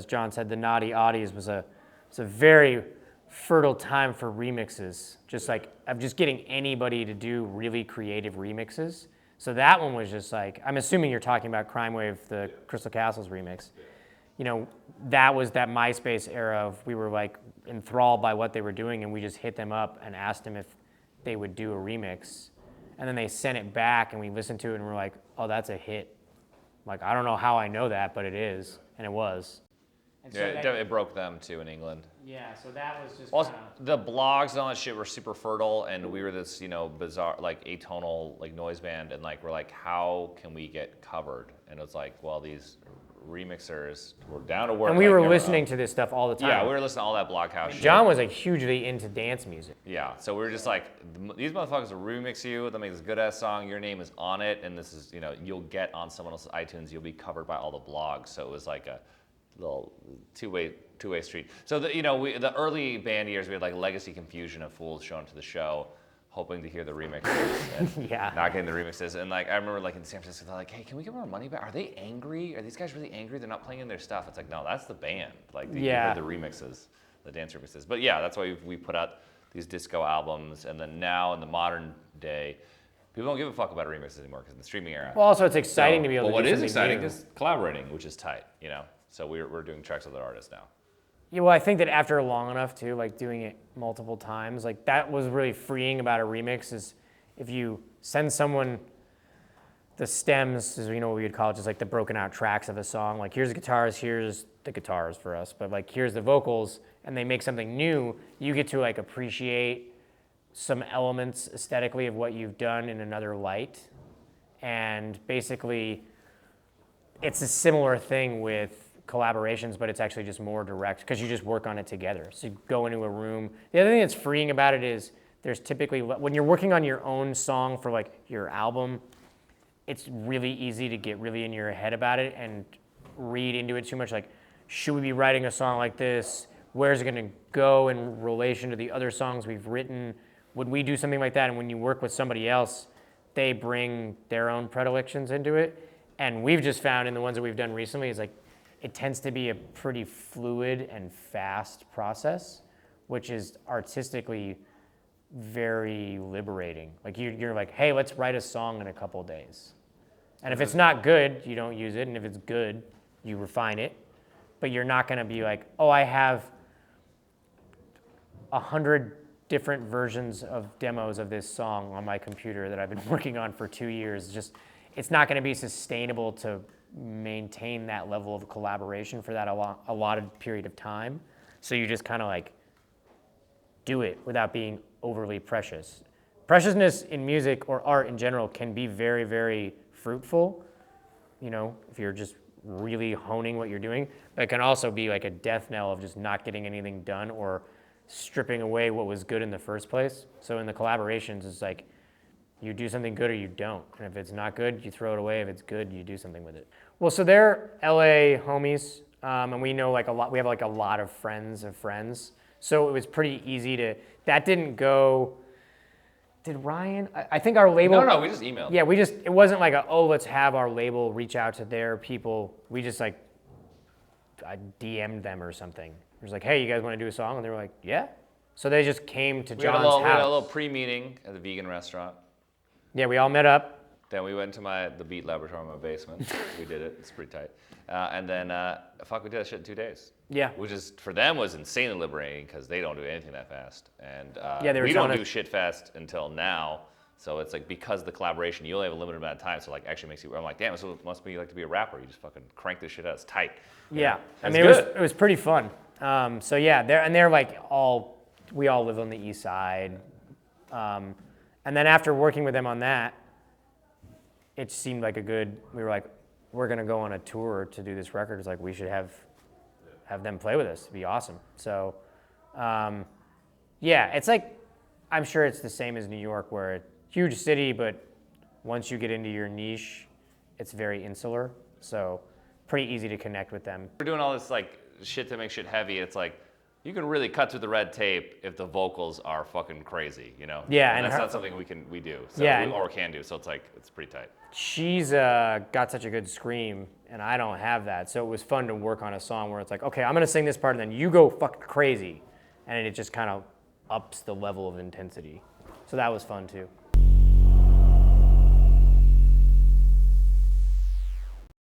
John said, the naughty oddies was a very fertile time for remixes. Just like, of just getting anybody to do really creative remixes. So that one was just like, I'm assuming you're talking about Crime Wave, the Crystal Castles remix. You know, that was that MySpace era of, we were like enthralled by what they were doing, and we just hit them up and asked them if they would do a remix. And then they sent it back, and we listened to it, and we're like, oh, that's a hit. Like, I don't know how I know that, but it is, and it was. And so it broke them too in England. Yeah, so that was just also, the blogs and all that shit were super fertile, and we were this, bizarre, like, atonal, like, noise band, and, like, we're like, how can we get covered? And it was like, well, these remixers were down to work. And we were listening to this stuff all the time. Yeah, we were listening to all that Blockhouse shit. John was, like, hugely into dance music. Yeah, so we were just like, these motherfuckers will remix you, they'll make this good-ass song, your name is on it, and this is, you'll get on someone else's iTunes, you'll be covered by all the blogs, so it was like a little two-way street. So the early band years, we had like legacy confusion of fools showing up to the show, hoping to hear the remixes and not getting the remixes. And like I remember like in San Francisco, they're like, "Hey, can we get our money back? Are they angry? Are these guys really angry? They're not playing in their stuff." It's like, no, that's the band. Like you heard the remixes, the dance remixes. But yeah, that's why we put out these disco albums. And then now in the modern day, people don't give a fuck about remixes anymore because in the streaming era. Well, also it's exciting to be able to do something new. But what is exciting is collaborating, which is tight, So we're doing tracks with other artists now. Yeah, well, I think that after long enough too, like doing it multiple times, like that was really freeing about a remix is if you send someone the stems, is what we would call it, just like the broken out tracks of a song. Like here's the guitars for us, but like here's the vocals, and they make something new, you get to like appreciate some elements aesthetically of what you've done in another light. And basically, it's a similar thing with collaborations, but it's actually just more direct because you just work on it together. So you go into a room. The other thing that's freeing about it is there's typically, when you're working on your own song for like your album, it's really easy to get really in your head about it and read into it too much. Like, should we be writing a song like this? Where's it gonna go in relation to the other songs we've written? Would we do something like that? And when you work with somebody else, they bring their own predilections into it. And we've just found in the ones that we've done recently, is like, it tends to be a pretty fluid and fast process, which is artistically very liberating. Like you're like, hey, let's write a song in a couple days. And if it's not good, you don't use it. And if it's good, you refine it. But you're not gonna be like, oh, I have 100 different versions of demos of this song on my computer that I've been working on for 2 years. It's not gonna be sustainable to maintain that level of collaboration for that allotted period of time. So you just kind of like do it without being overly precious. Preciousness in music or art in general can be very, very fruitful, if you're just really honing what you're doing. But it can also be like a death knell of just not getting anything done or stripping away what was good in the first place. So in the collaborations, it's like, you do something good or you don't. And if it's not good, you throw it away. If it's good, you do something with it. Well, so they're LA homies, and we know like a lot, we have like a lot of friends of friends. So it was pretty easy that didn't go, did Ryan? I think our label. No, we just emailed. Yeah, it wasn't like let's have our label reach out to their people. We just like, I DM'd them or something. It was like, hey, you guys want to do a song? And they were like, yeah. So they just came to John's house. We had a little pre-meeting at the vegan restaurant. Yeah, we all met up. Then we went to the Beat Laboratory in my basement. We did it. It's pretty tight. And then, we did that shit in 2 days. Yeah. Which is, for them, was insanely liberating because they don't do anything that fast. And we don't do shit fast until now. So it's like, because of the collaboration, you only have a limited amount of time. So like, actually makes you, I'm like, damn, so it must be like to be a rapper. You just fucking crank this shit out. It's tight. Yeah. I mean, it was pretty fun. So yeah, they're like we all live on the east side. And then after working with them on that, it seemed like we were like, we're gonna go on a tour to do this record. It's like, we should have them play with us. It'd be awesome. So, it's like, I'm sure it's the same as New York, where it's a huge city, but once you get into your niche, it's very insular. So pretty easy to connect with them. We're doing all this like shit to make shit heavy. It's like, you can really cut through the red tape if the vocals are fucking crazy, you know? Yeah, and and that's her- not something we do. So Yeah, or can do. So it's like, it's pretty tight. She's got such a good scream, and I don't have that. So it was fun to work on a song where it's like, okay, I'm gonna sing this part, and then you go fucking crazy, and it just kind of ups the level of intensity. So that was fun too.